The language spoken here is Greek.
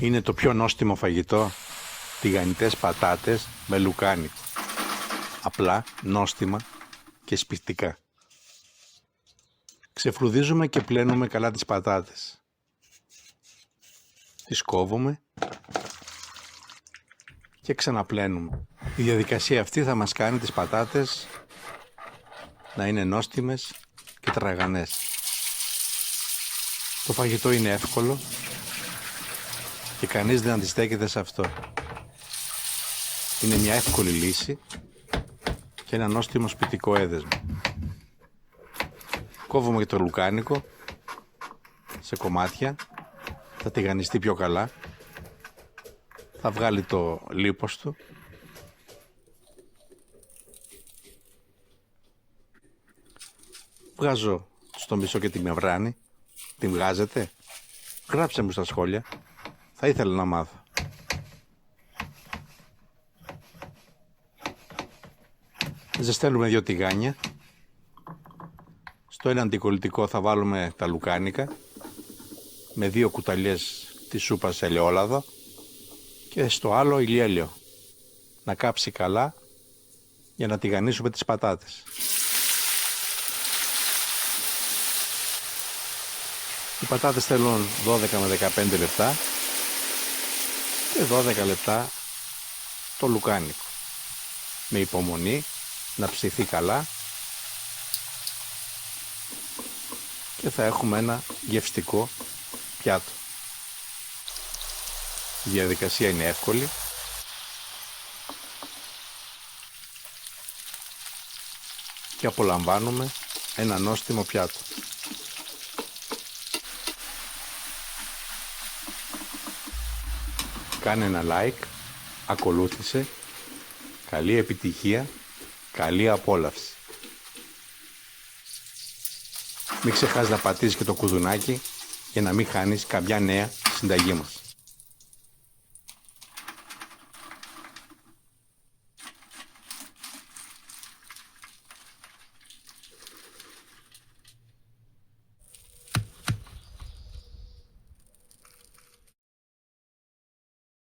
Είναι το πιο νόστιμο φαγητό, τηγανιτές πατάτες με λουκάνικο. Απλά, νόστιμα και σπιτικά. Ξεφλουδίζουμε και πλένουμε καλά τις πατάτες. Τις κόβουμε και ξαναπλένουμε. Η διαδικασία αυτή θα μας κάνει τις πατάτες να είναι νόστιμες και τραγανές. Το φαγητό είναι εύκολο και κανείς δεν αντιστέκεται σε αυτό. Είναι μια εύκολη λύση και ένα νόστιμο σπιτικό έδεσμο. Κόβουμε και το λουκάνικο σε κομμάτια, θα τηγανιστεί πιο καλά, θα βγάλει το λίπος του. Βγάζω στο μισό και τη μευράνη. Την βγάζετε? Γράψτε μου στα σχόλια. Θα ήθελα να μάθω. Ζεσταίνουμε 2 τηγάνια. Στο ένα αντικολλητικό θα βάλουμε τα λουκάνικα με 2 κουταλιές της σούπας ελαιόλαδο και στο άλλο ηλιέλαιο. Να κάψει καλά για να τηγανίσουμε τις πατάτες. Οι πατάτες θέλουν 12 με 15 λεπτά και 12 λεπτά το λουκάνικο. Με υπομονή να ψηθεί καλά και θα έχουμε ένα γευστικό πιάτο. Η διαδικασία είναι εύκολη και απολαμβάνουμε ένα νόστιμο πιάτο. Κάνε ένα like, ακολούθησε, καλή επιτυχία, καλή απόλαυση. Μην ξεχάσεις να πατήσεις και το κουδουνάκι για να μην χάνεις καμιά νέα συνταγή μας.